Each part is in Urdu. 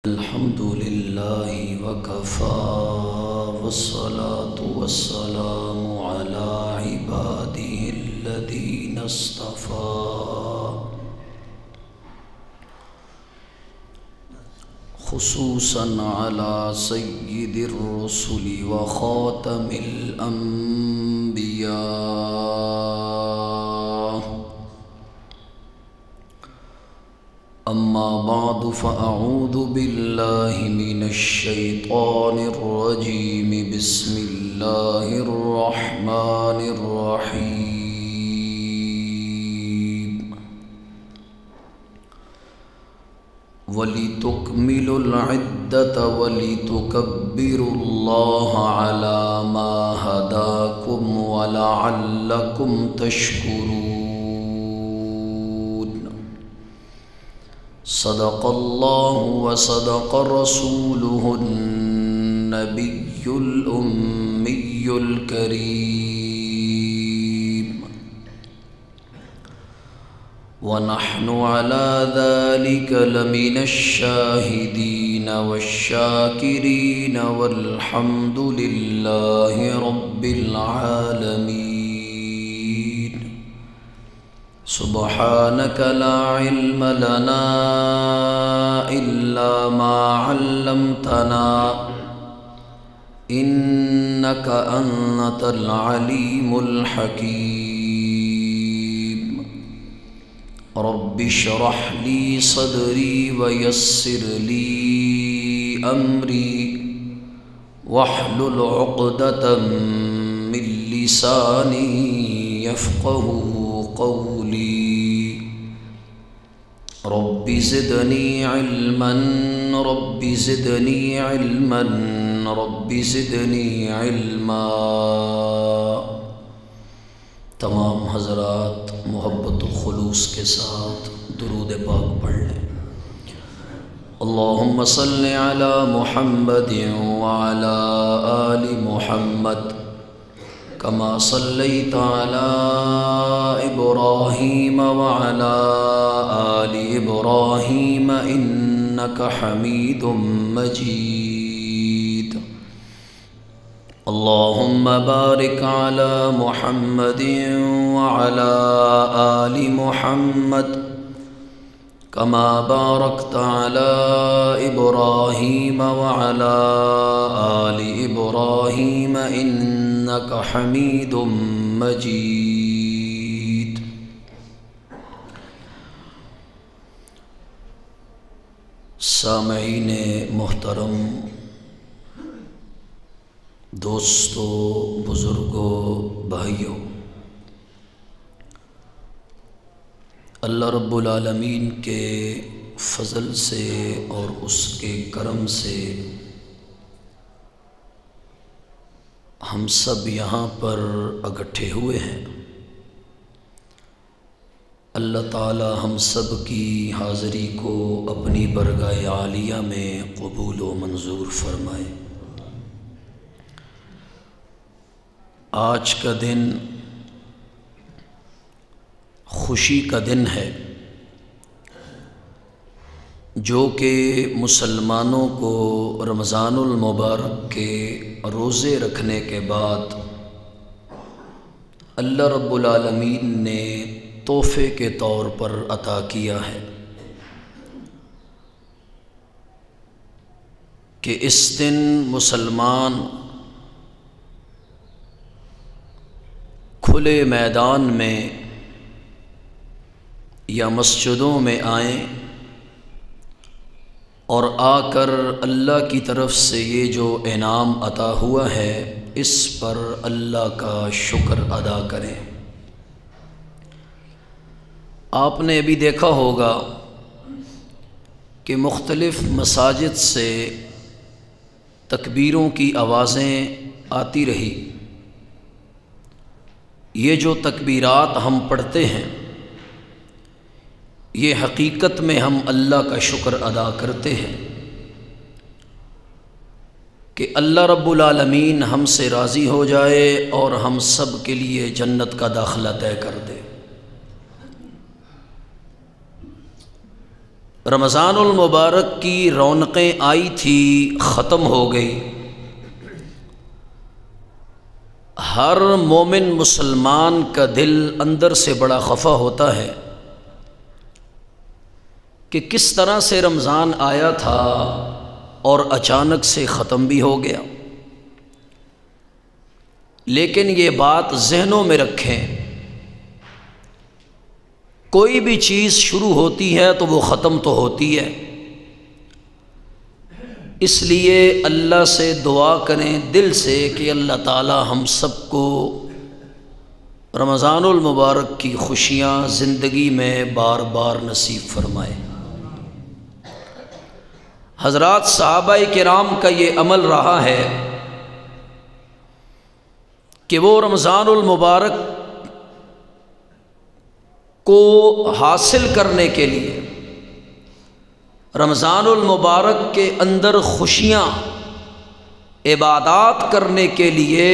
الحمد لله وكفى والصلاة والسلام على عباده الذين اصطفى خصوصا على سيد الرسل وخاتم الأنبياء أما بعد فأعوذ بالله من الشيطان الرجيم بسم الله الرحمن الرحيم وَلِتُكْمِلُوا الْعِدَّةَ وَلِتُكَبِّرُوا اللَّهَ عَلَى مَا هَدَاكُمْ وَلَعَلَّكُمْ تَشْكُرُونَ صدق الله وصدق رسوله النبي الأمي الكريم ونحن على ذلك لمن الشاهدين والشاكرين والحمد لله رب العالمين سبحانك لا علم لنا إلا ما علمتنا إنك أنت العليم الحكيم رب اشرح لي صدري ويسر لي أمري واحلل عقدة من لساني يفقه قولي رب زدني علما رب زدني علما رب زدني علما۔ تمام حضرات محبت و خلوص کے ساتھ درود پاک پڑھ لیں۔ اللہم صل علی محمد وعلی آل محمد كما صليت على إبراهيم وعلى آل إبراهيم إنك حميد مجيد اللهم بارك على محمد وعلى آل محمد كما باركت على إبراهيم وعلى آل إبراهيم إنك حميد مجيد۔ سامعین محترم، دوستو، بزرگوں، بھائیوں، اللہ رب العالمین کے فضل سے اور اس کے کرم سے ہم سب یہاں پر اکٹھے ہوئے ہیں۔ اللہ تعالی ہم سب کی حاضری کو اپنی برگاہ عالیہ میں قبول و منظور فرمائے۔ آج کا دن خوشی کا دن ہے جو کہ مسلمانوں کو رمضان المبارک کے روزے رکھنے کے بعد اللہ رب العالمین نے تحفے کے طور پر عطا کیا ہے کہ اس دن مسلمان کھلے میدان میں یا مسجدوں میں آئیں اور آ کر اللہ کی طرف سے یہ جو انعام عطا ہوا ہے اس پر اللہ کا شکر ادا کریں۔ آپ نے ابھی دیکھا ہوگا کہ مختلف مساجد سے تکبیروں کی آوازیں آتی رہی۔ یہ جو تکبیرات ہم پڑھتے ہیں یہ حقیقت میں ہم اللہ کا شکر ادا کرتے ہیں کہ اللہ رب العالمین ہم سے راضی ہو جائے اور ہم سب کے لیے جنت کا داخلہ طے کر دے۔ رمضان المبارک کی رونقیں آئی تھی، ختم ہو گئی۔ ہر مومن مسلمان کا دل اندر سے بڑا خفا ہوتا ہے کہ کس طرح سے رمضان آیا تھا اور اچانک سے ختم بھی ہو گیا۔ لیکن یہ بات ذہنوں میں رکھیں، کوئی بھی چیز شروع ہوتی ہے تو وہ ختم تو ہوتی ہے، اس لیے اللہ سے دعا کریں دل سے کہ اللہ تعالی ہم سب کو رمضان المبارک کی خوشیاں زندگی میں بار بار نصیب فرمائے۔ حضرات صحابہ کرام کا یہ عمل رہا ہے کہ وہ رمضان المبارک کو حاصل کرنے کے لیے، رمضان المبارک کے اندر خوشیاں عبادات کرنے کے لیے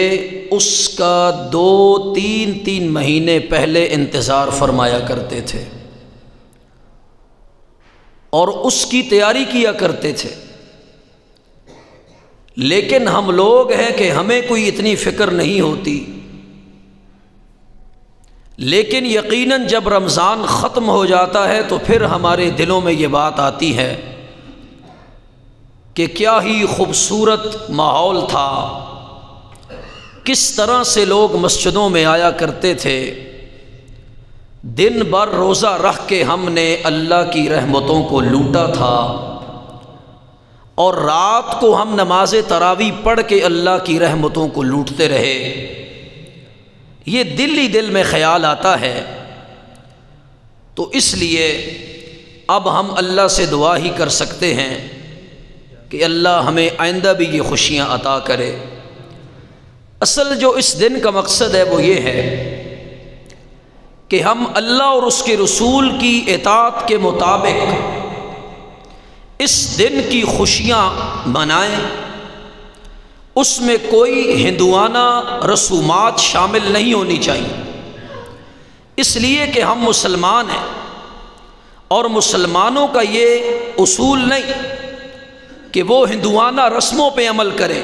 اس کا 2-3 مہینے پہلے انتظار فرمایا کرتے تھے اور اس کی تیاری کیا کرتے تھے۔ لیکن ہم لوگ ہیں کہ ہمیں کوئی اتنی فکر نہیں ہوتی، لیکن یقیناً جب رمضان ختم ہو جاتا ہے تو پھر ہمارے دلوں میں یہ بات آتی ہے کہ کیا ہی خوبصورت ماحول تھا، کس طرح سے لوگ مسجدوں میں آیا کرتے تھے، دن بھر روزہ رکھ کے ہم نے اللہ کی رحمتوں کو لوٹا تھا اور رات کو ہم نماز تراویح پڑھ کے اللہ کی رحمتوں کو لوٹتے رہے۔ یہ دل ہی دل میں خیال آتا ہے، تو اس لیے اب ہم اللہ سے دعا ہی کر سکتے ہیں کہ اللہ ہمیں آئندہ بھی یہ خوشیاں عطا کرے۔ اصل جو اس دن کا مقصد ہے وہ یہ ہے کہ ہم اللہ اور اس کے رسول کی اطاعت کے مطابق اس دن کی خوشیاں منائیں۔ اس میں کوئی ہندوانہ رسومات شامل نہیں ہونی چاہیے، اس لیے کہ ہم مسلمان ہیں اور مسلمانوں کا یہ اصول نہیں کہ وہ ہندوانہ رسموں پہ عمل کرے۔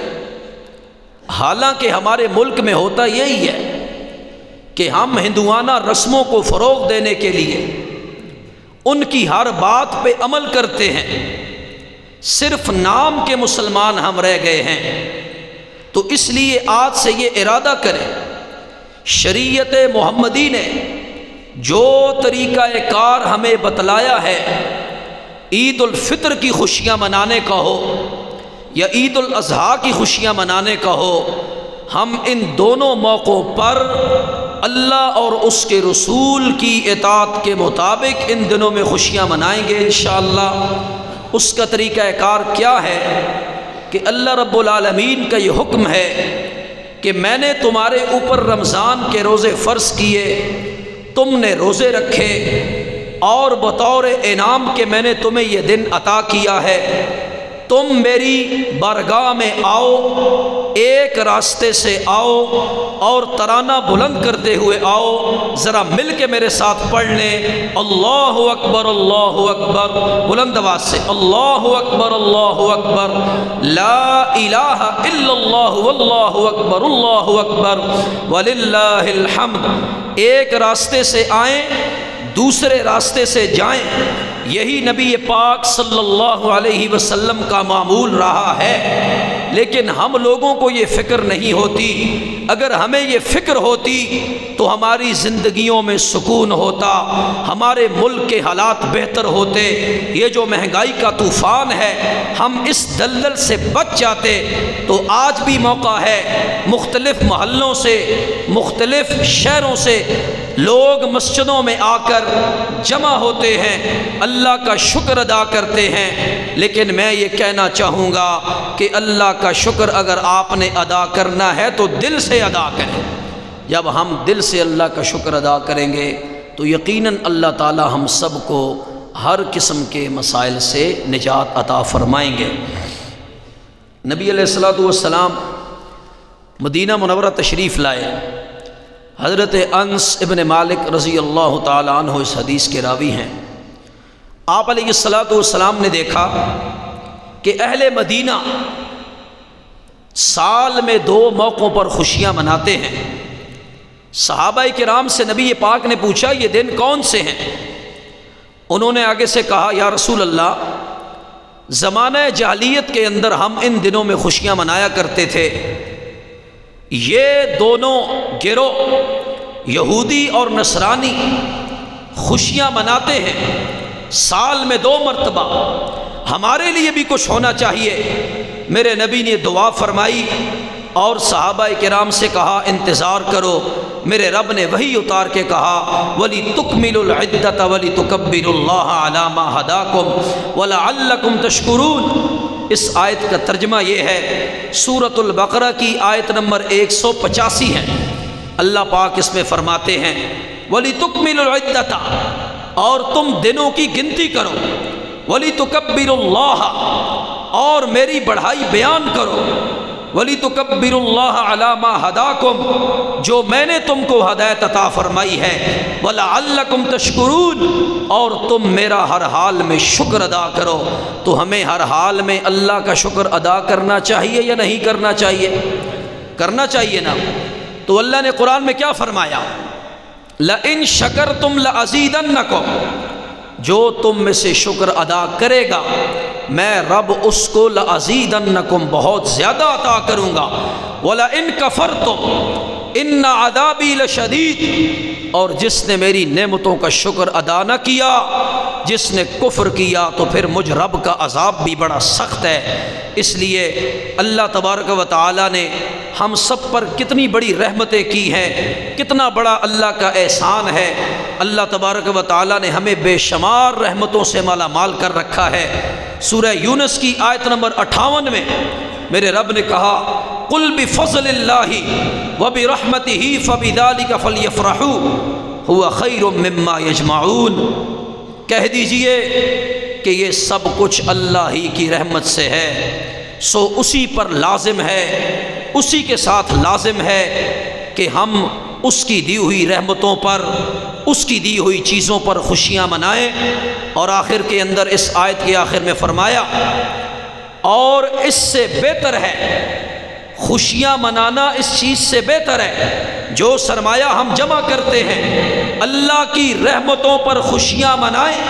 حالانکہ ہمارے ملک میں ہوتا یہی ہے کہ ہم ہندوانہ رسموں کو فروغ دینے کے لیے ان کی ہر بات پہ عمل کرتے ہیں، صرف نام کے مسلمان ہم رہ گئے ہیں۔ تو اس لیے آج سے یہ ارادہ کریں، شریعت محمدی نے جو طریقہ کار ہمیں بتلایا ہے، عید الفطر کی خوشیاں منانے کا ہو یا عید الاضحیٰ کی خوشیاں منانے کا ہو، ہم ان دونوں موقعوں پر اللہ اور اس کے رسول کی اطاعت کے مطابق ان دنوں میں خوشیاں منائیں گے انشاءاللہ۔ اس کا طریقہ کار کیا ہے کہ اللہ رب العالمین کا یہ حکم ہے کہ میں نے تمہارے اوپر رمضان کے روزے فرض کیے، تم نے روزے رکھے اور بطور انعام کہ میں نے تمہیں یہ دن عطا کیا ہے، تم میری بارگاہ میں آؤ، ایک راستے سے آؤ اور ترانہ بلند کرتے ہوئے آؤ۔ ذرا مل کے میرے ساتھ پڑھ لیں، اللہ اکبر اللہ اکبر، بلند آواز سے اللہ اکبر اللہ اکبر، لا الہ الا اللہ واللہ اکبر اللہ اکبر وللہ الحمد۔ ایک راستے سے آئیں، دوسرے راستے سے جائیں، یہی نبی پاک صلی اللہ علیہ وسلم کا معمول رہا ہے، لیکن ہم لوگوں کو یہ فکر نہیں ہوتی۔ اگر ہمیں یہ فکر ہوتی تو ہماری زندگیوں میں سکون ہوتا، ہمارے ملک کے حالات بہتر ہوتے۔ یہ جو مہنگائی کا طوفان ہے، ہم اس دلدل سے بچ جاتے۔ تو آج بھی موقع ہے، مختلف محلوں سے، مختلف شہروں سے لوگ مسجدوں میں آ کر جمع ہوتے ہیں، اللہ کا شکر ادا کرتے ہیں۔ لیکن میں یہ کہنا چاہوں گا کہ اللہ کا شکر اگر آپ نے ادا کرنا ہے تو دل سے ادا کریں۔ جب ہم دل سے اللہ کا شکر ادا کریں گے تو یقیناً اللہ تعالی ہم سب کو ہر قسم کے مسائل سے نجات عطا فرمائیں گے۔ نبی علیہ الصلوۃ والسلام مدینہ منورہ تشریف لائے۔ حضرت انس ابن مالک رضی اللہ تعالی عنہ اس حدیث کے راوی ہیں۔ آپ علیہ الصلاۃ والسلام نے دیکھا کہ اہل مدینہ سال میں 2 موقعوں پر خوشیاں مناتے ہیں۔ صحابہ کرام سے نبی پاک نے پوچھا یہ دن کون سے ہیں؟ انہوں نے آگے سے کہا یا رسول اللہ زمانہ جاہلیت کے اندر ہم ان دنوں میں خوشیاں منایا کرتے تھے۔ یہ دونوں گروہ یہودی اور نصرانی خوشیاں مناتے ہیں سال میں 2 مرتبہ، ہمارے لیے بھی کچھ ہونا چاہیے۔ میرے نبی نے دعا فرمائی اور صحابہ کرام سے کہا انتظار کرو۔ میرے رب نے وحی اتار کے کہا وَلِتُكْمِلُوا الْعِدَّةَ وَلِتُكَبِّرُوا اللَّهَ عَلَى مَا هَدَاكُمْ وَلَعَلَّكُمْ تَشْكُرُونَ۔ اس آیت کا ترجمہ یہ ہے، سورۃ البقرہ کی آیت نمبر 185 ہے۔ اللہ پاک اس میں فرماتے ہیں وَلِتُكْمِلُوا الْعِدَّةَ، اور تم دنوں کی گنتی کرو، وَلِتُكَبِّرُوا اللَّهَ، اور میری بڑھائی بیان کرو، وَلِتُكَبِّرُوا اللَّهَ عَلَى مَا هَدَاكُمْ، جو میں نے تم کو ہدایت عطا فرمائی ہے، وَلَعَلَّكُمْ تَشْكُرُونَ، اور تم میرا ہر حال میں شکر ادا کرو۔ تو ہمیں ہر حال میں اللہ کا شکر ادا کرنا چاہیے یا نہیں کرنا چاہیے؟ کرنا چاہیے نا۔ تو اللہ نے قرآن میں کیا فرمایا؟ لَئِن شَكَرْتُمْ لَأَزِيدَنَّكُمْ، جو تم میں سے شکر ادا کرے گا میں رب اس کو لَأَزِيدَنَّكُمْ بہت زیادہ عطا کروں گا، وَلَئِن كَفَرْتُمْ إِنَّ عَذَابِي لَشَدِيدٌ، اور جس نے میری نعمتوں کا شکر ادا نہ کیا، جس نے کفر کیا، تو پھر مجھ رب کا عذاب بھی بڑا سخت ہے۔ اس لیے اللہ تبارک و تعالی نے ہم سب پر کتنی بڑی رحمتیں کی ہیں، کتنا بڑا اللہ کا احسان ہے۔ اللہ تبارک و تعالی نے ہمیں بے شمار رحمتوں سے مالا مال کر رکھا ہے۔ سورہ یونس کی آیت نمبر 58 میں میرے رب نے کہا قُلْ بِفَضْلِ اللَّهِ وَبِرَحْمَتِهِ فَبِذَلِكَ فَلْيَفْرَحُوا هُوَ خَيْرٌ مِّمَّا يَجْمَعُونَ، کہہ دیجئے کہ یہ سب کچھ اللہ ہی کی رحمت سے ہے، سو اسی پر لازم ہے، اسی کے ساتھ لازم ہے کہ ہم اس کی دی ہوئی رحمتوں پر، اس کی دی ہوئی چیزوں پر خوشیاں منائیں۔ اور آخر کے اندر اس آیت کے آخر میں فرمایا اور اس سے بہتر ہے، خوشیاں منانا اس چیز سے بہتر ہے جو سرمایہ ہم جمع کرتے ہیں، اللہ کی رحمتوں پر خوشیاں منائیں،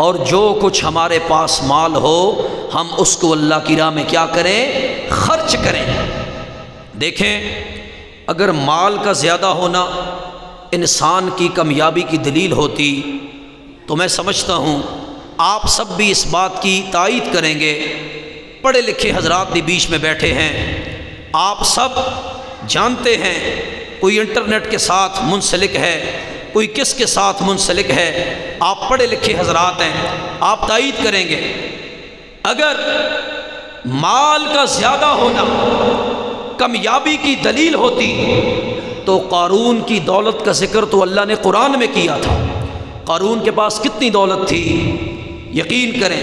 اور جو کچھ ہمارے پاس مال ہو ہم اس کو اللہ کی راہ میں کیا کریں؟ خرچ کریں۔ دیکھیں اگر مال کا زیادہ ہونا انسان کی کامیابی کی دلیل ہوتی تو میں سمجھتا ہوں آپ سب بھی اس بات کی تائید کریں گے۔ پڑھے لکھے حضرات بھی بیچ میں بیٹھے ہیں، آپ سب جانتے ہیں کوئی انٹرنیٹ کے ساتھ منسلک ہے، کوئی کس کے ساتھ منسلک ہے، آپ پڑھے لکھے حضرات ہیں، آپ تائید کریں گے اگر مال کا زیادہ ہونا کامیابی کی دلیل ہوتی تو قارون کی دولت کا ذکر تو اللہ نے قرآن میں کیا تھا۔ قارون کے پاس کتنی دولت تھی؟ یقین کریں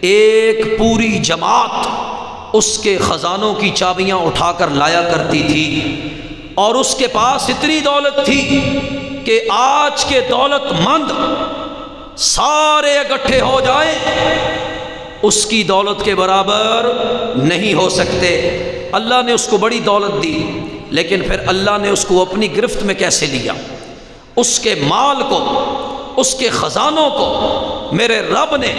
ایک پوری جماعت اس کے خزانوں کی چابیاں اٹھا کر لایا کرتی تھی، اور اس کے پاس اتنی دولت تھی کہ آج کے دولت مند سارے اکٹھے ہو جائیں اس کی دولت کے برابر نہیں ہو سکتے۔ اللہ نے اس کو بڑی دولت دی، لیکن پھر اللہ نے اس کو اپنی گرفت میں کیسے لیا؟ اس کے مال کو، اس کے خزانوں کو میرے رب نے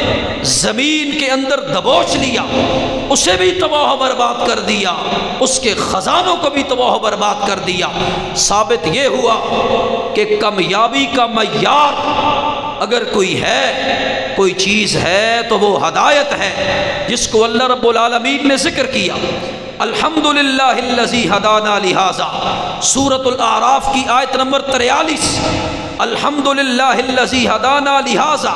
زمین کے اندر دبوچ لیا، اسے بھی تباہ و برباد کر دیا، اس کے خزانوں کو بھی تباہ و برباد کر دیا۔ ثابت یہ ہوا کہ کامیابی کا معیار اگر کوئی ہے، کوئی چیز ہے تو وہ ہدایت ہے، جس کو اللہ رب العالمین نے ذکر کیا۔ الحمدللہ الذی ہدانا لہذا، سورۃ الاعراف کی آیت نمبر 43، الحمدللہ الذی ہدانا لہذا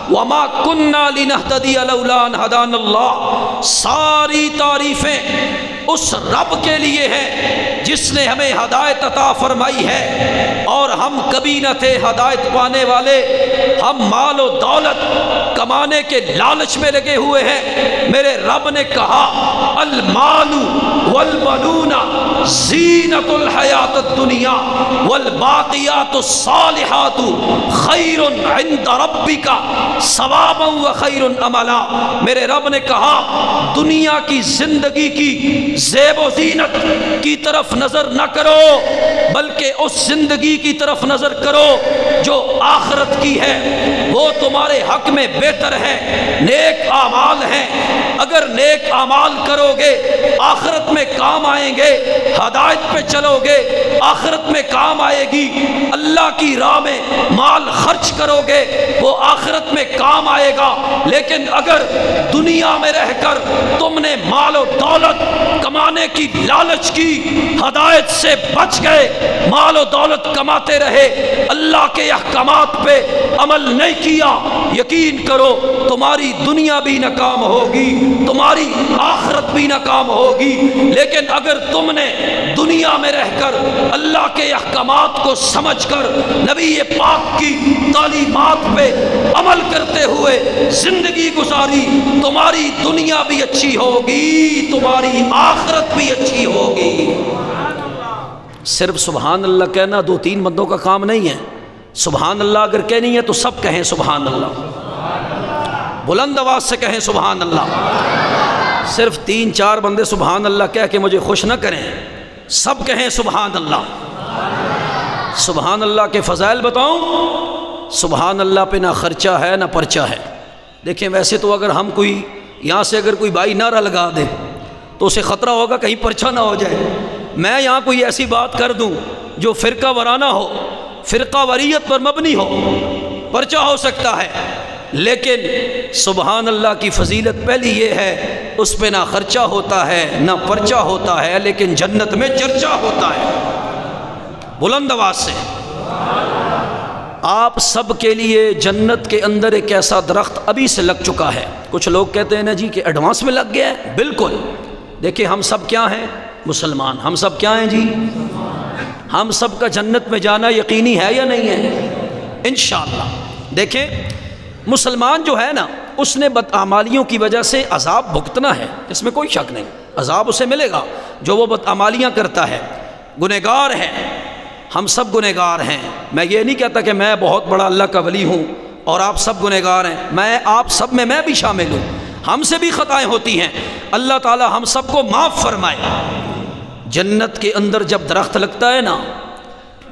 وما کننا لنہتدی لولا ان ہدانا اللہ، ساری تعریفیں اس رب کے لیے ہیں جس نے ہمیں ہدایت عطا فرمائی ہے، اور ہم کبھی نہ تھے ہدایت پانے والے، ہم مال و دولت کمانے کے لالچ میں لگے ہوئے ہیں۔ میرے رب نے کہا المال والبنون زینت الحیات الدنیا والباقیات الصالحات خیر عند ربک ثوابا وخیر عملا۔ میرے رب نے کہا دنیا کی زندگی کی زیب و زینت کی طرف نظر نہ کرو، بلکہ اس زندگی کی طرف نظر کرو جو آخرت کی ہے، وہ تمہارے حق میں بہتر ہے، نیک اعمال ہیں۔ اگر نیک اعمال کرو گے آخرت میں کام آئیں گے، ہدایت پہ چلو گے آخرت میں کام آئے گی، اللہ کی راہ میں مال خرچ کرو گے وہ آخرت میں کام آئے گا۔ لیکن اگر دنیا میں رہ کر تم نے مال و دولت کمانے کی لالچ کی، ہدایت سے بچ گئے، مال و دولت کماتے رہے، اللہ کے احکامات پہ عمل نہیں کیا، یقین کرو تمہاری دنیا بھی ناکام ہوگی، تمہاری آخرت بھی ناکام ہوگی۔ لیکن اگر تم نے دنیا میں رہ کر اللہ کے احکامات کو سمجھ کر نبی پاک کی تعلیمات پہ عمل کرتے ہوئے زندگی گزاری، تمہاری دنیا بھی اچھی ہوگی، تمہاری آخرت بھی اچھی ہوگی۔ صرف سبحان اللہ کہنا دو تین بندوں کا کام نہیں ہے۔ سبحان اللہ اگر کہنی ہے تو سب کہیں سبحان اللہ، بلند آواز سے کہیں سبحان اللہ۔ صرف تین چار بندے سبحان اللہ کہہ کے مجھے خوش نہ کریں، سب کہیں سبحان اللہ۔ سبحان اللہ کے فضائل بتاؤں؟ سبحان اللہ پہ نہ خرچہ ہے نہ پرچہ ہے۔ دیکھیں ویسے تو اگر ہم کوئی یہاں سے اگر کوئی بھائی نعرہ لگا دے تو اسے خطرہ ہوگا کہیں پرچہ نہ ہو جائے۔ میں یہاں کوئی ایسی بات کر دوں جو فرقہ وارانہ ہو، فرقہ واریت پر مبنی ہو، پرچہ ہو سکتا ہے، لیکن سبحان اللہ کی فضیلت پہلی یہ ہے اس پہ نہ خرچہ ہوتا ہے نہ پرچہ ہوتا ہے، لیکن جنت میں چرچا ہوتا ہے۔ بلند آواز سے آپ سب کے لیے جنت کے اندر ایک ایسا درخت ابھی سے لگ چکا ہے۔ کچھ لوگ کہتے ہیں نا جی کہ ایڈوانس میں لگ گیا ہے، بالکل۔ دیکھیں ہم سب کیا ہیں؟ مسلمان۔ ہم سب کیا ہیں جی؟ ہم سب کا جنت میں جانا یقینی ہے یا نہیں ہے؟ انشاءاللہ۔ دیکھیں مسلمان جو ہے نا اس نے بدعمالیوں کی وجہ سے عذاب بھگتنا ہے، اس میں کوئی شک نہیں، عذاب اسے ملے گا جو وہ بدعمالیاں کرتا ہے، گنہگار ہے، ہم سب گنہگار ہیں۔ میں یہ نہیں کہتا کہ میں بہت بڑا اللہ کا ولی ہوں اور آپ سب گنہگار ہیں، میں آپ سب میں بھی شامل ہوں، ہم سے بھی خطائیں ہوتی ہیں، اللہ تعالی ہم سب کو معاف فرمائے۔ جنت کے اندر جب درخت لگتا ہے نا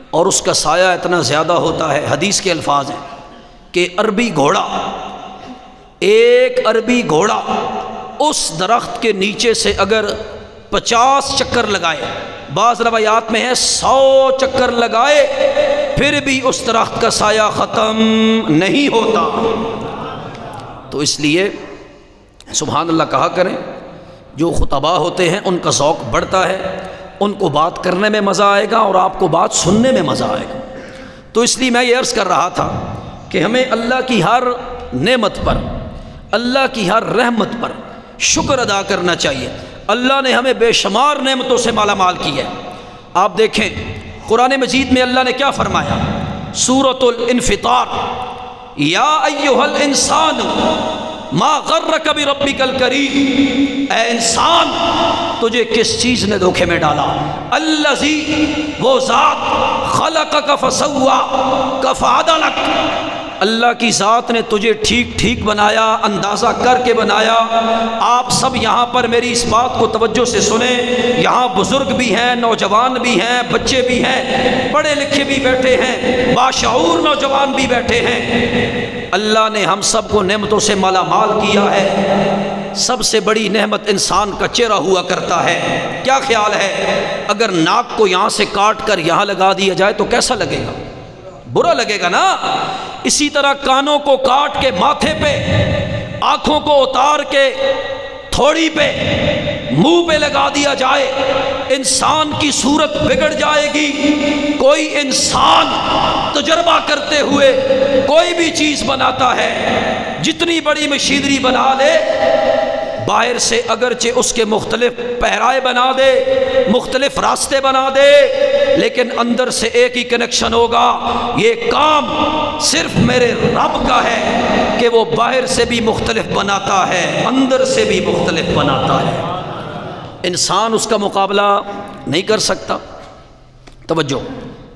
اور اس کا سایہ اتنا زیادہ ہوتا ہے، حدیث کے الفاظ ہیں کہ عربی گھوڑا، ایک عربی گھوڑا اس درخت کے نیچے سے اگر 50 چکر لگائے، بعض روایات میں ہے 100 چکر لگائے، پھر بھی اس درخت کا سایہ ختم نہیں ہوتا۔ تو اس لیے سبحان اللہ کہا کریں۔ جو خطباء ہوتے ہیں ان کا ذوق بڑھتا ہے، ان کو بات کرنے میں مزہ آئے گا اور آپ کو بات سننے میں مزہ آئے گا۔ تو اس لیے میں یہ عرض کر رہا تھا کہ ہمیں اللہ کی ہر نعمت پر، اللہ کی ہر رحمت پر شکر ادا کرنا چاہیے۔ اللہ نے ہمیں بے شمار نعمتوں سے مالا مال کیا ہے۔ آپ دیکھیں قرآن مجید میں اللہ نے کیا فرمایا؟ سورۃ الانفطار، یا ایھا الانسان ما غرک بربک الکریم، اے انسان تجھے کس چیز نے دھوکے میں ڈالا؟ الذی، وہ ذات، خلقک فسوی فعدلک، اللہ کی ذات نے تجھے ٹھیک ٹھیک بنایا، اندازہ کر کے بنایا۔ آپ سب یہاں پر میری اس بات کو توجہ سے سنیں، یہاں بزرگ بھی ہیں، نوجوان بھی ہیں، بچے بھی ہیں، پڑھے لکھے بھی بیٹھے ہیں، باشعور نوجوان بھی بیٹھے ہیں۔ اللہ نے ہم سب کو نعمتوں سے مالا مال کیا ہے۔ سب سے بڑی نعمت انسان کا چہرہ ہوا کرتا ہے۔ کیا خیال ہے اگر ناک کو یہاں سے کاٹ کر یہاں لگا دیا جائے تو کیسا لگے گا؟ برا لگے گا نا۔ اسی طرح کانوں کو کاٹ کے ماتھے پہ، آنکھوں کو اتار کے تھوڑی پہ، منہ پہ لگا دیا جائے، انسان کی صورت بگڑ جائے گی۔ کوئی انسان تجربہ کرتے ہوئے کوئی بھی چیز بناتا ہے، جتنی بڑی مشینری بنا لے، باہر سے اگرچہ اس کے مختلف پہرائے بنا دے، مختلف راستے بنا دے، لیکن اندر سے ایک ہی کنیکشن ہوگا، یہ کام صرف میرے رب کا ہے کہ وہ باہر سے بھی مختلف بناتا ہے، اندر سے بھی مختلف بناتا ہے۔ انسان اس کا مقابلہ نہیں کر سکتا۔ توجہ،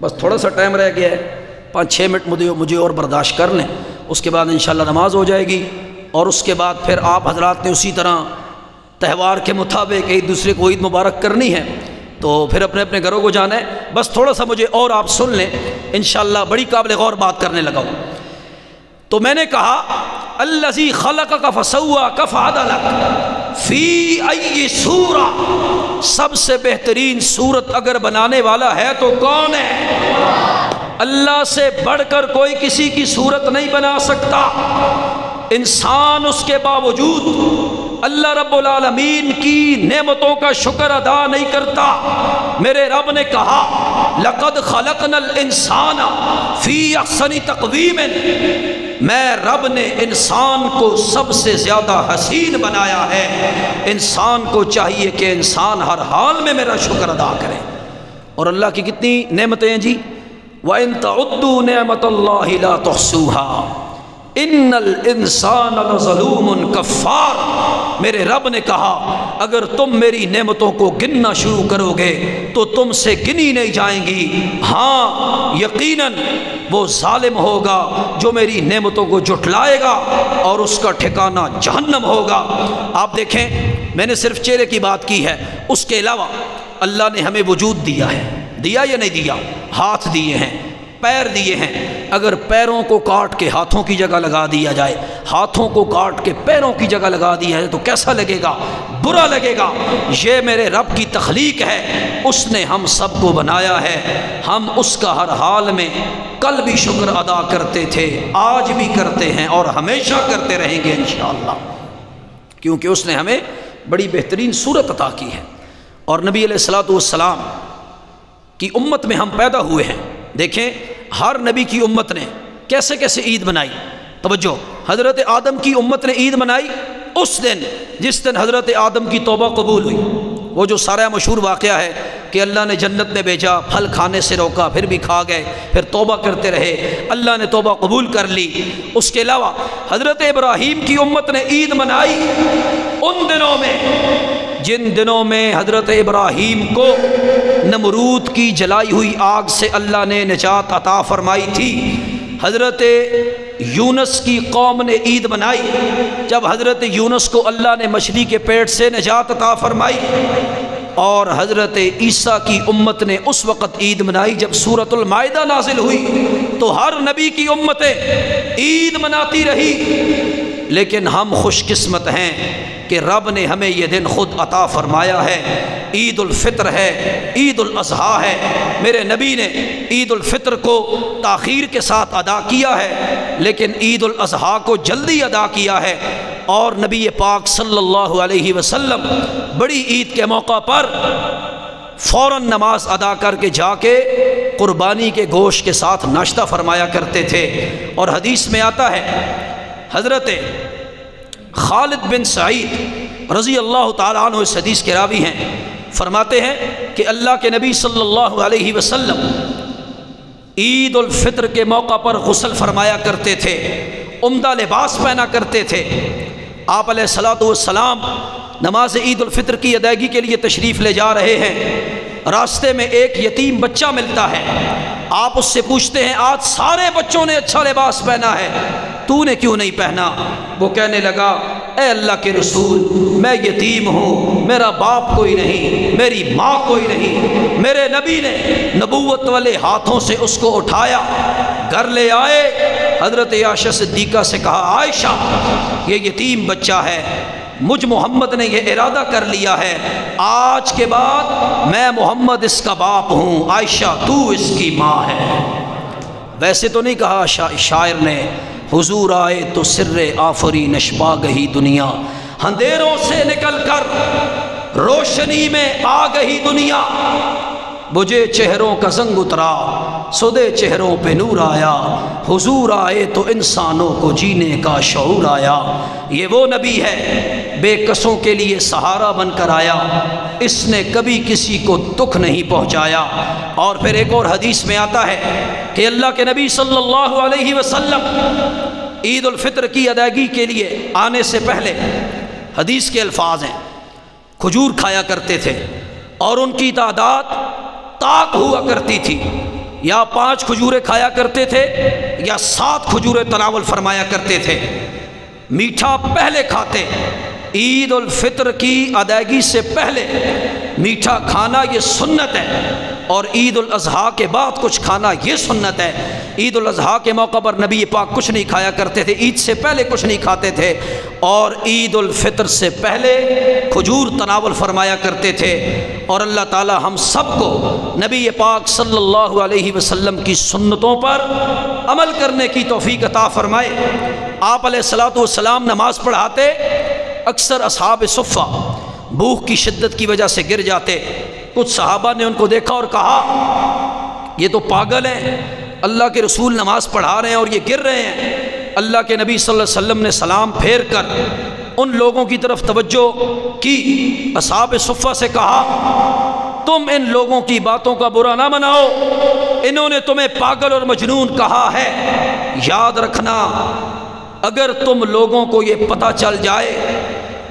بس تھوڑا سا ٹائم رہ گیا ہے، 5-6 منٹ مجھے اور برداشت کر لیں، اس کے بعد انشاءاللہ نماز ہو جائے گی، اور اس کے بعد پھر آپ حضرات نے اسی طرح تہوار کے مطابق ایک دوسرے کو عید مبارک کرنی ہے، تو پھر اپنے اپنے گھروں کو جانا ہے۔ بس تھوڑا سا مجھے اور آپ سن لیں، انشاءاللہ بڑی قابل غور بات کرنے لگا ہوں۔ تو میں نے کہا الذی خلقک فسواک فعدلک فی ای صورہ، سب سے بہترین صورت اگر بنانے والا ہے تو کون ہے؟ اللہ سے بڑھ کر کوئی کسی کی صورت نہیں بنا سکتا۔ انسان اس کے باوجود اللہ رب العالمین کی نعمتوں کا شکر ادا نہیں کرتا۔ میرے رب نے کہا لقد خلقنا الانسان فی احسن تقویم، میں رب نے انسان کو سب سے زیادہ حسین بنایا ہے۔ انسان کو چاہیے کہ انسان ہر حال میں میرا شکر ادا کرے۔ اور اللہ کی کتنی نعمتیں ہیں جی، وَإِن تَعُدُّوا نِعْمَةَ اللَّهِ لَا تُحْصُوهَا إِنَّ الْإِنسَانَ لَظَلُومٌ كَفَّارٌ۔ میرے رب نے کہا اگر تم میری نعمتوں کو گننا شروع کرو گے تو تم سے گنی نہیں جائیں گی، ہاں یقیناً وہ ظالم ہوگا جو میری نعمتوں کو جھٹلائے گا اور اس کا ٹھکانہ جہنم ہوگا۔ آپ دیکھیں، میں نے صرف چہرے کی بات کی ہے، اس کے علاوہ اللہ نے ہمیں وجود دیا ہے، دیا یا نہیں دیا؟ ہاتھ دیے ہیں، پیر دیے ہیں۔ اگر پیروں کو کاٹ کے ہاتھوں کی جگہ لگا دیا جائے، ہاتھوں کو کاٹ کے پیروں کی جگہ لگا دیا جائے تو کیسا لگے گا؟ برا لگے گا۔ یہ میرے رب کی تخلیق ہے، اس نے ہم سب کو بنایا ہے، ہم اس کا ہر حال میں کل بھی شکر ادا کرتے تھے، آج بھی کرتے ہیں اور ہمیشہ کرتے رہیں گے انشاءاللہ، کیونکہ اس نے ہمیں بڑی بہترین صورت عطا کی ہے۔ اور نبی علیہ الصلوۃ والسلام کی امت میں ہم پیدا ہوئے ہیں۔ دیکھیں ہر نبی کی امت نے کیسے کیسے عید منائی۔ توجہ، حضرت آدم کی امت نے عید منائی اس دن جس دن حضرت آدم کی توبہ قبول ہوئی۔ وہ جو سارا مشہور واقعہ ہے کہ اللہ نے جنت میں بھیجا، پھل کھانے سے روکا، پھر بھی کھا گئے، پھر توبہ کرتے رہے، اللہ نے توبہ قبول کر لی۔ اس کے علاوہ حضرت ابراہیم کی امت نے عید منائی ان دنوں میں جن دنوں میں حضرت ابراہیم کو نمرود کی جلائی ہوئی آگ سے اللہ نے نجات عطا فرمائی تھی۔ حضرت یونس کی قوم نے عید منائی جب حضرت یونس کو اللہ نے مچھلی کے پیٹ سے نجات عطا فرمائی۔ اور حضرت عیسیٰ کی امت نے اس وقت عید منائی جب سورۃ المائدہ نازل ہوئی۔ تو ہر نبی کی امتیں عید مناتی رہی، لیکن ہم خوش قسمت ہیں کہ رب نے ہمیں یہ دن خود عطا فرمایا ہے۔ عید الفطر ہے، عید الاضحیٰ ہے۔ میرے نبی نے عید الفطر کو تاخیر کے ساتھ ادا کیا ہے، لیکن عید الاضحیٰ کو جلدی ادا کیا ہے۔ اور نبی پاک صلی اللہ علیہ وسلم بڑی عید کے موقع پر فوراً نماز ادا کر کے جا کے قربانی کے گوشت کے ساتھ ناشتہ فرمایا کرتے تھے۔ اور حدیث میں آتا ہے، حضرت خالد بن سعید رضی اللہ تعالیٰ عنہ اس حدیث کے راوی ہیں، فرماتے ہیں کہ اللہ کے نبی صلی اللہ علیہ وسلم عید الفطر کے موقع پر غسل فرمایا کرتے تھے، عمدہ لباس پہنا کرتے تھے۔ آپ علیہ الصلوۃ والسلام نماز عید الفطر کی ادائیگی کے لیے تشریف لے جا رہے ہیں، راستے میں ایک یتیم بچہ ملتا ہے۔ آپ اس سے پوچھتے ہیں آج سارے بچوں نے اچھا لباس پہنا ہے، تو نے کیوں نہیں پہنا؟ وہ کہنے لگا اے اللہ کے رسول، میں یتیم ہوں، میرا باپ کوئی نہیں، میری ماں کوئی نہیں۔ میرے نبی نے نبوت والے ہاتھوں سے اس کو اٹھایا، گھر لے آئے، حضرت عائشہ صدیقہ سے کہا عائشہ یہ یتیم بچہ ہے، مجھ محمد نے یہ ارادہ کر لیا ہے، آج کے بعد میں محمد اس کا باپ ہوں، عائشہ تو اس کی ماں ہے۔ ویسے تو نہیں کہا شاعر نے حضور آئے تو سر آفری نشپا گئی دنیا، اندھیروں سے نکل کر روشنی میں آ گئی دنیا، بجھے چہروں کا زنگ اترا سدے چہروں پہ نور آیا، حضور آئے تو انسانوں کو جینے کا شعور آیا۔ یہ وہ نبی ہے بے کسوں کے لیے سہارا بن کر آیا، اس نے کبھی کسی کو دکھ نہیں پہنچایا۔ اور پھر ایک اور حدیث میں آتا ہے کہ اللہ کے نبی صلی اللہ علیہ وسلم عید الفطر کی ادائیگی کے لیے آنے سے پہلے حدیث کے الفاظ ہیں، کھجور کھایا کرتے تھے، اور ان کی تعداد طاق ہوا کرتی تھی، یا 5 کھجوریں کھایا کرتے تھے یا 7 کھجوریں تناول فرمایا کرتے تھے۔ میٹھا پہلے کھاتے، عید الفطر کی ادائیگی سے پہلے میٹھا کھانا یہ سنت ہے، اور عید الاضحیٰ کے بعد کچھ کھانا یہ سنت ہے۔ عید الاضحیٰ کے موقع پر نبی پاک کچھ نہیں کھایا کرتے تھے، عید سے پہلے کچھ نہیں کھاتے تھے، اور عید الفطر سے پہلے کھجور تناول فرمایا کرتے تھے۔ اور اللہ تعالی ہم سب کو نبی پاک صلی اللہ علیہ وسلم کی سنتوں پر عمل کرنے کی توفیق عطا فرمائے۔ آپ علیہ الصلوۃ والسلام نماز پڑھاتے، اکثر اصحاب صفہ بھوک کی شدت کی وجہ سے گر جاتے۔ کچھ صحابہ نے ان کو دیکھا اور کہا یہ تو پاگل ہیں، اللہ کے رسول نماز پڑھا رہے ہیں اور یہ گر رہے ہیں۔ اللہ کے نبی صلی اللہ علیہ وسلم نے سلام پھیر کر ان لوگوں کی طرف توجہ کی، اصحاب صفہ سے کہا تم ان لوگوں کی باتوں کا برا نہ مناؤ، انہوں نے تمہیں پاگل اور مجنون کہا ہے۔ یاد رکھنا اگر تم لوگوں کو یہ پتہ چل جائے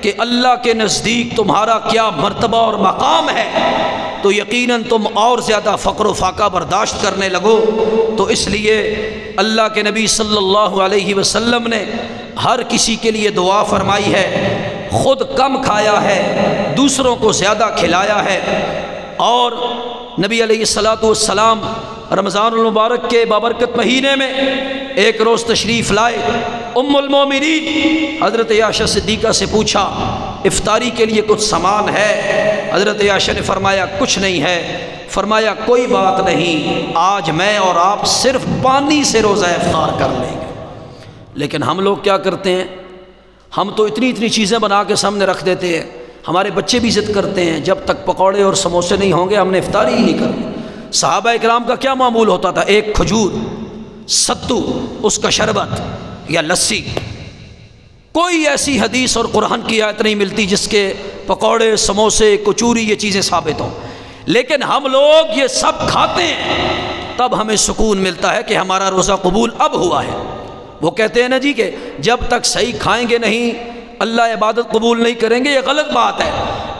کہ اللہ کے نزدیک تمہارا کیا مرتبہ اور مقام ہے تو یقیناً تم اور زیادہ فقر و فاقہ برداشت کرنے لگو۔ تو اس لیے اللہ کے نبی صلی اللہ علیہ وسلم نے ہر کسی کے لیے دعا فرمائی ہے، خود کم کھایا ہے، دوسروں کو زیادہ کھلایا ہے۔ اور نبی علیہ الصلوۃ والسلام رمضان المبارک کے بابرکت مہینے میں ایک روز تشریف لائے، ام المومنین حضرت عائشہ صدیقہ سے پوچھا افطاری کے لیے کچھ سامان ہے؟ حضرت عائشہ نے فرمایا کچھ نہیں ہے۔ فرمایا کوئی بات نہیں، آج میں اور آپ صرف پانی سے روزہ افطار کر لیں گے۔ لیکن ہم لوگ کیا کرتے ہیں، ہم تو اتنی چیزیں بنا کے سامنے رکھ دیتے ہیں، ہمارے بچے بھی ضد کرتے ہیں جب تک پکوڑے اور سموسے نہیں ہوں گے ہم نے افطاری ہی نہیں کرنی۔ صحابہ اکرام کا کیا معمول ہوتا تھا، ایک کھجور، ستو، اس کا شربت یا لسی۔ کوئی ایسی حدیث اور قرآن کی آیت نہیں ملتی جس کے پکوڑے، سموسے، کچوری یہ چیزیں ثابت ہوں، لیکن ہم لوگ یہ سب کھاتے ہیں، تب ہمیں سکون ملتا ہے کہ ہمارا روزہ قبول اب ہوا ہے۔ وہ کہتے ہیں نا جی کہ جب تک صحیح کھائیں گے نہیں اللہ عبادت قبول نہیں کریں گے، یہ غلط بات ہے۔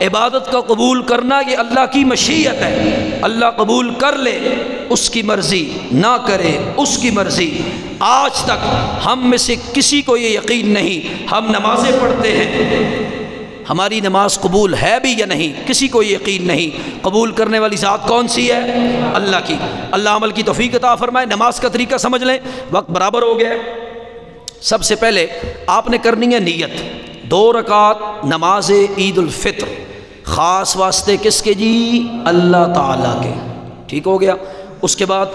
عبادت کا قبول کرنا یہ اللہ کی مشیت ہے، اللہ قبول کر لے اس کی مرضی، نہ کرے اس کی مرضی۔ آج تک ہم میں سے کسی کو یہ یقین نہیں، ہم نمازیں پڑھتے ہیں، ہماری نماز قبول ہے بھی یا نہیں، کسی کو یہ یقین نہیں۔ قبول کرنے والی ذات کون سی ہے؟ اللہ کی۔ اللہ عمل کی توفیق عطا فرمائے۔ نماز کا طریقہ سمجھ لیں، وقت برابر ہو گیا ہے۔ سب سے پہلے آپ نے کرنی ہے نیت، 2 رکعت نماز عید الفطر، خاص واسطے کس کے جی؟ اللہ تعالیٰ کے۔ ٹھیک ہو گیا۔ اس کے بعد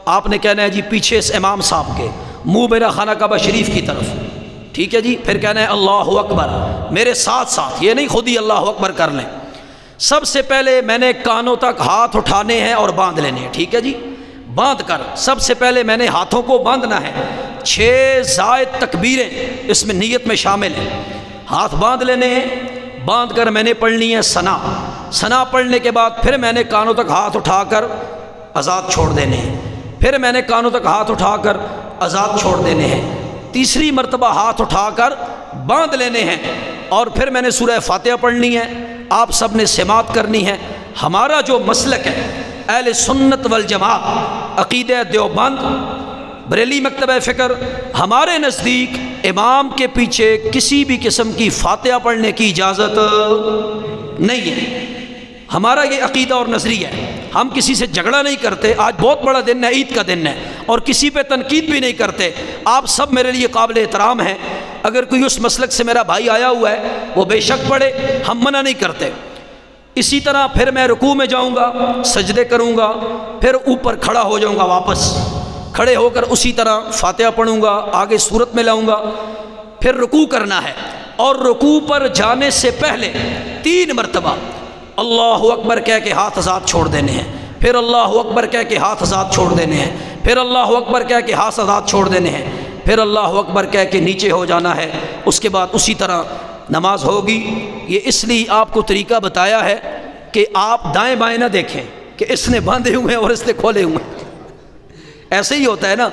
آپ نے کہنا ہے جی پیچھے سے امام صاحب کے، منہ میرا خانہ کعبہ شریف کی طرف، ٹھیک ہے جی۔ پھر کہنا ہے اللہ اکبر، میرے ساتھ ساتھ، یہ نہیں خود ہی اللہ اکبر کر لیں۔ سب سے پہلے میں نے کانوں تک ہاتھ اٹھانے ہیں اور باندھ لینے ہیں، ٹھیک ہے جی۔ باندھ کر سب سے پہلے میں نے ہاتھوں کو باندھنا ہے، 6 زائد تکبیریں اس میں نیت میں شامل ہیں۔ ہاتھ باندھ لینے ہیں، باندھ کر میں نے پڑھنی ہے ثنا۔ ثنا پڑھنے کے بعد پھر میں نے کانوں تک ہاتھ اٹھا کر آزاد چھوڑ دینے ہیں، پھر میں نے کانوں تک ہاتھ اٹھا کر آزاد چھوڑ دینے ہیں، تیسری مرتبہ ہاتھ اٹھا کر باندھ لینے ہیں، اور پھر میں نے سورہ فاتحہ پڑھنی ہے۔ آپ سب نے سماعت کرنی ہے۔ ہمارا جو مسلک ہے اہل سنت والجماعت، عقیدہ دیوبند، بریلی مکتبہ فکر، ہمارے نزدیک امام کے پیچھے کسی بھی قسم کی فاتحہ پڑھنے کی اجازت نہیں ہے۔ ہمارا یہ عقیدہ اور نظریہ ہے، ہم کسی سے جھگڑا نہیں کرتے۔ آج بہت بڑا دن ہے، عید کا دن ہے، اور کسی پہ تنقید بھی نہیں کرتے۔ آپ سب میرے لیے قابل احترام ہیں، اگر کوئی اس مسلک سے میرا بھائی آیا ہوا ہے وہ بے شک پڑھے، ہم منع نہیں کرتے۔ اسی طرح پھر میں رکوع میں جاؤں گا، سجدے کروں گا، پھر اوپر کھڑا ہو جاؤں گا، واپس کھڑے ہو کر اسی طرح فاتحہ پڑھوں گا، آگے سورت میں لاؤں گا، پھر رکوع کرنا ہے، اور رکوع پر جانے سے پہلے 3 مرتبہ اللہ اکبر کہہ کے ہاتھ آزاد چھوڑ دینے ہیں، پھر اللہ اکبر کہہ کے ہاتھ آزاد چھوڑ دینے ہیں، پھر اللہ اکبر کہہ کے ہاتھ آزاد چھوڑ دینے ہیں، پھر اللہ اکبر کہہ کے نیچے ہو جانا ہے۔ اس کے بعد اسی طرح نماز ہوگی۔ یہ اس لیے آپ کو طریقہ بتایا ہے کہ آپ دائیں بائیں نہ دیکھیں کہ اس نے باندھے ہوئے ہیں اور اس نے کھولے ہوئے ہیں۔ ایسے ہی ہوتا ہے نا،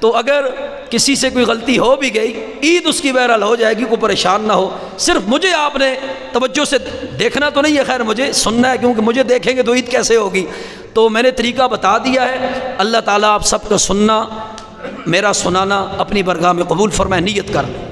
تو اگر کسی سے کوئی غلطی ہو بھی گئی عید اس کی بہرحال ہو جائے گی، کوئی پریشان نہ ہو۔ صرف مجھے آپ نے توجہ سے دیکھنا تو نہیں ہے، خیر مجھے سننا ہے، کیونکہ مجھے دیکھیں گے تو عید کیسے ہوگی۔ تو میں نے طریقہ بتا دیا ہے، اللہ تعالیٰ آپ سب کا سننا، میرا سنانا اپنی برگاہ میں قبول فرمائے۔ نیت کر لیں۔